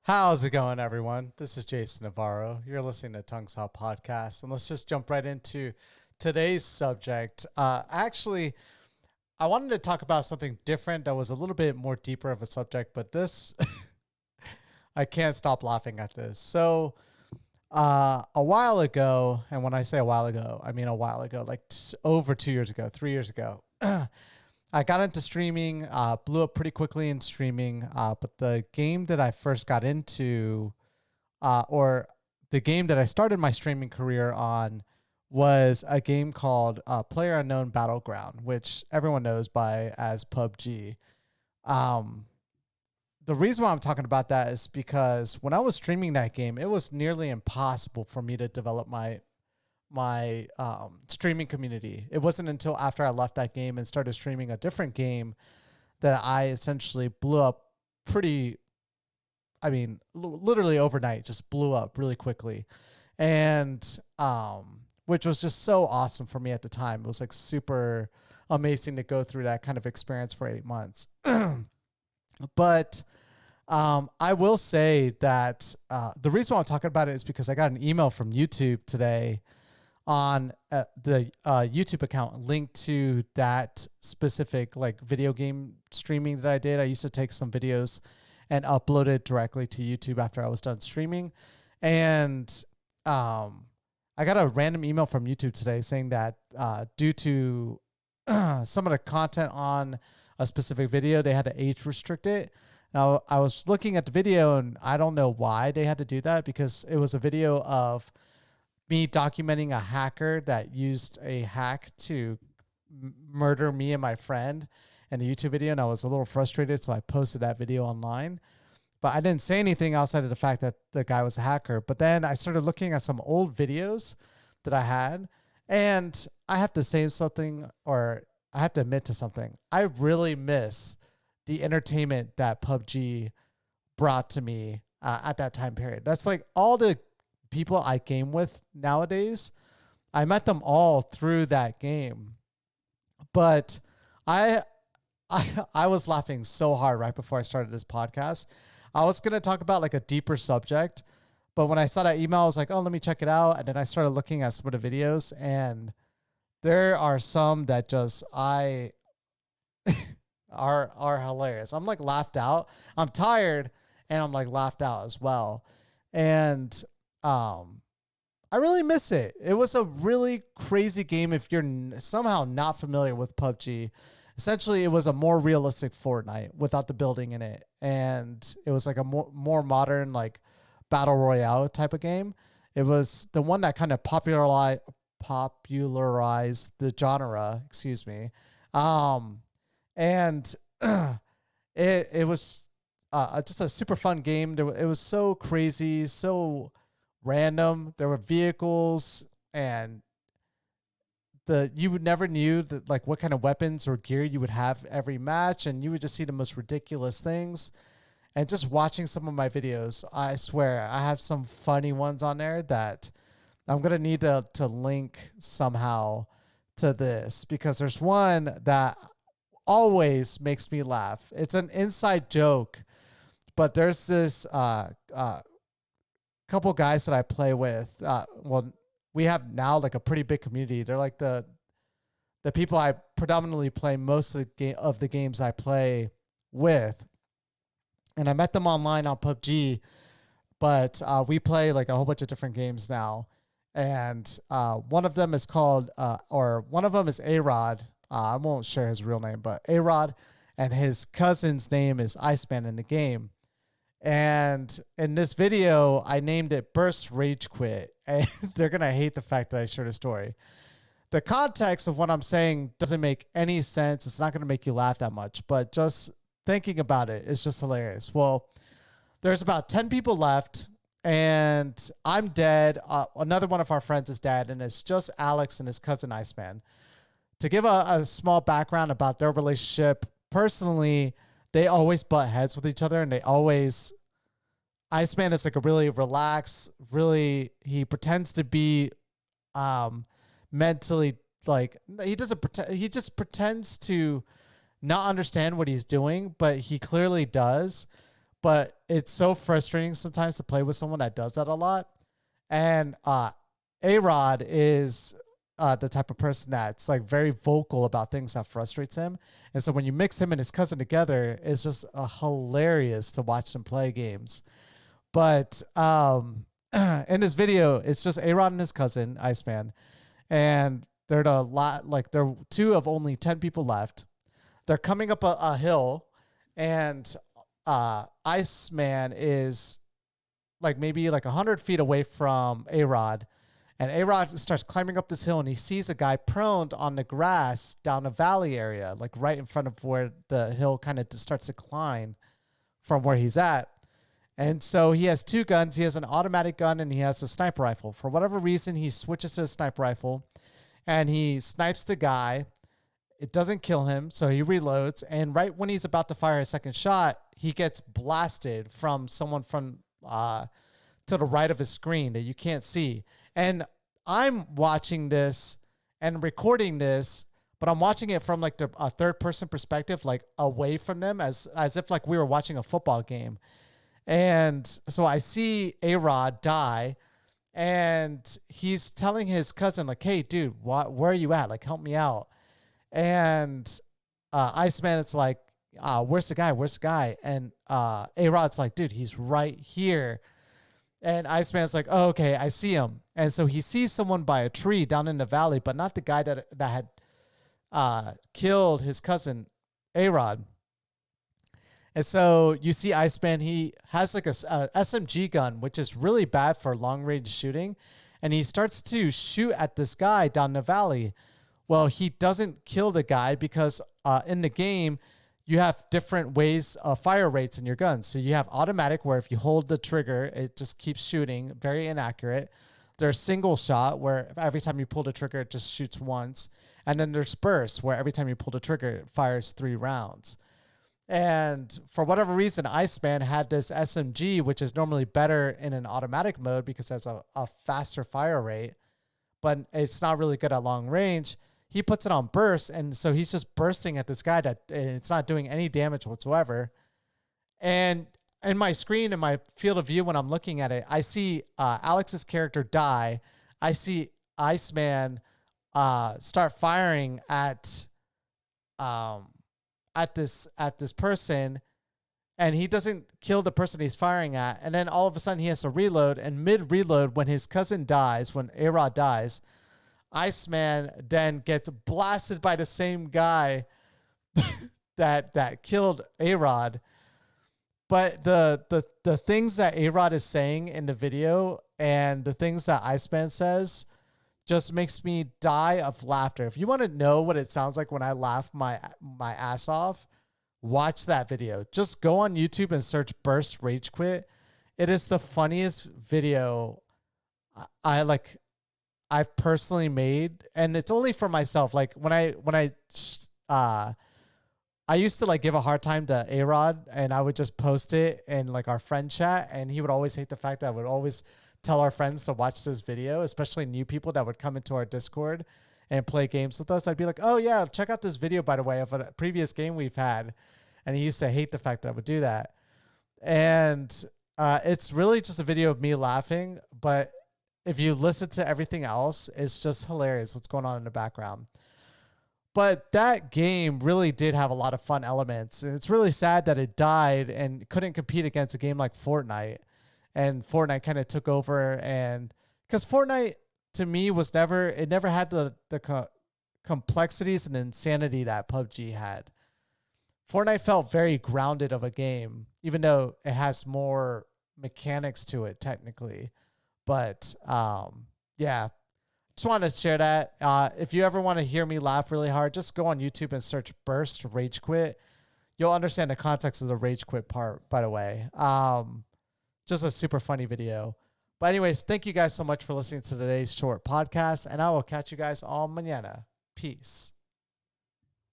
How's it going, everyone? This is Jason Navarro. You're listening to Tongues Hop Podcast, and let's just jump right into today's subject. I wanted to talk about something different that was a little bit more deeper of a subject, but this, I can't stop laughing at this. A while ago, and when I say a while ago, I mean a while ago, like over 2 years ago, 3 years ago, I got into streaming, blew up pretty quickly in streaming. But the game that I first got into, or the game that I started my streaming career on, was a game called Player Unknown Battleground, which everyone knows by as PUBG. Um, the reason why I'm talking about that is because when I was streaming that game, it was nearly impossible for me to develop my streaming community. It wasn't until after I left that game and started streaming a different game that I essentially blew up pretty, literally overnight, just blew up really quickly. And, which was just so awesome for me at the time. It was like super amazing to go through that kind of experience for 8 months. But I will say that the reason why I'm talking about it is because I got an email from YouTube today on the YouTube account linked to that specific like video game streaming that I did. I used to take some videos and upload it directly to YouTube after I was done streaming. And I got a random email from YouTube today saying that due to some of the content on a specific video, they had to age restrict it. Now, I was looking at the video and I don't know why they had to do that, because it was a video of me documenting a hacker that used a hack to murder me and my friend in a YouTube video. And I was a little frustrated, so I posted that video online. But I didn't say anything outside of the fact that the guy was a hacker. But then I started looking at some old videos that I had, and I have to say something, or I have to admit to something. I really miss the entertainment that PUBG brought to me at that time period. That's like all the people I game with nowadays. I met them all through that game. But I I was laughing so hard right before I started this podcast. I was going to talk about like a deeper subject, but when I saw that email, I was like, oh, let me check it out. And then I started looking at some of the videos, and there are some that just are hilarious. I'm like laughed out. I'm tired and I'm like laughed out as well. And I really miss it. It was a really crazy game if you're somehow not familiar with PUBG. Essentially, it was a more realistic Fortnite without the building in it. And it was like a more modern, like battle royale type of game. It was the one that kind of popularized the genre, excuse me. And it was just a super fun game. It was so crazy, so random. There were vehicles, and you would never knew that like what kind of weapons or gear you would have every match, and you would just see the most ridiculous things. And just watching some of my videos, I swear I have some funny ones on there that I'm gonna need to link somehow to this, because there's one that always makes me laugh. It's an inside joke, but there's this couple guys that I play with. We have now like a pretty big community. They're like the people I predominantly play most of the games I play with. And I met them online on PUBG, but we play like a whole bunch of different games now. And one of them is called, one of them is A-Rod. I won't share his real name, but A-Rod, and his cousin's name is Iceman in the game. And in this video, I named it Burst Rage Quit. And they're going to hate the fact that I shared a story. The context of what I'm saying doesn't make any sense. It's not going to make you laugh that much, but just thinking about it is just hilarious. Well, there's about 10 people left, and I'm dead. Another one of our friends is dead, and it's just Alex and his cousin Iceman. To give a small background about their relationship, personally, they always butt heads with each other, and Iceman is like a really relaxed, he pretends to be mentally, like, he just pretends to not understand what he's doing, but he clearly does. but it's so frustrating sometimes to play with someone that does that a lot. And A-Rod is the type of person that's like very vocal about things that frustrates him. And so when you mix him and his cousin together, it's just hilarious to watch them play games. But in this video, it's just A-Rod and his cousin, Iceman. And they're two of only 10 people left. They're coming up a hill, and Iceman is like maybe like 100 feet away from A-Rod. And A-Rod starts climbing up this hill, and he sees a guy prone on the grass down a valley area, like right in front of where the hill kind of starts to climb from where he's at. And so he has two guns. He has an automatic gun and he has a sniper rifle. For whatever reason, he switches to a sniper rifle and he snipes the guy. It doesn't kill him, so he reloads. And right when he's about to fire a second shot, he gets blasted from someone from to the right of his screen that you can't see. And I'm watching this and recording this, but I'm watching it from like a third person perspective, like away from them, as if like we were watching a football game. And so I see A-Rod die, and he's telling his cousin like, "Hey, dude, where are you at? Like, help me out." And Iceman, it's like, where's the guy? Where's the guy? And A-Rod's like, dude, he's right here. And Iceman's like, oh, okay, I see him. And so he sees someone by a tree down in the valley, but not the guy that had killed his cousin, A-Rod. And so you see Iceman, he has like a SMG gun, which is really bad for long range shooting. And he starts to shoot at this guy down the valley. Well, he doesn't kill the guy because in the game, you have different ways of fire rates in your guns. So you have automatic, where if you hold the trigger, it just keeps shooting, very inaccurate. There's single shot, where every time you pull the trigger, it just shoots once. And then there's burst, where every time you pull the trigger, it fires 3 rounds. And for whatever reason, Iceman had this SMG, which is normally better in an automatic mode because it has a faster fire rate, but it's not really good at long range. He puts it on burst, and so he's just bursting at this guy and it's not doing any damage whatsoever. And in my screen, in my field of view, when I'm looking at it, I see Alex's character die. I see Iceman start firing at this person, and he doesn't kill the person he's firing at. And then all of a sudden he has to reload, and mid-reload, when his cousin dies, when A-Rod dies, Iceman then gets blasted by the same guy that killed A-Rod. But the things that A-Rod is saying in the video and the things that Iceman says just makes me die of laughter. If you want to know what it sounds like when I laugh my ass off, watch that video. Just go on YouTube and search Burst Rage Quit. It is the funniest video I've personally made, and it's only for myself. Like when I used to like give a hard time to A-Rod, and I would just post it in like our friend chat, and he would always hate the fact that I would always tell our friends to watch this video, especially new people that would come into our Discord and play games with us. I'd be like, oh yeah, check out this video, by the way, of a previous game we've had. And he used to hate the fact that I would do that. And it's really just a video of me laughing, but if you listen to everything else, it's just hilarious what's going on in the background. But that game really did have a lot of fun elements. And it's really sad that it died and couldn't compete against a game like Fortnite. And Fortnite kind of took over, and because Fortnite to me never had the complexities and insanity that PUBG had. Fortnite felt very grounded of a game, even though it has more mechanics to it technically. But yeah, just wanted to share that. If you ever want to hear me laugh really hard, just go on YouTube and search Burst Rage Quit. You'll understand the context of the Rage Quit part, by the way. Just a super funny video. But anyways, thank you guys so much for listening to today's short podcast, and I will catch you guys all mañana. Peace.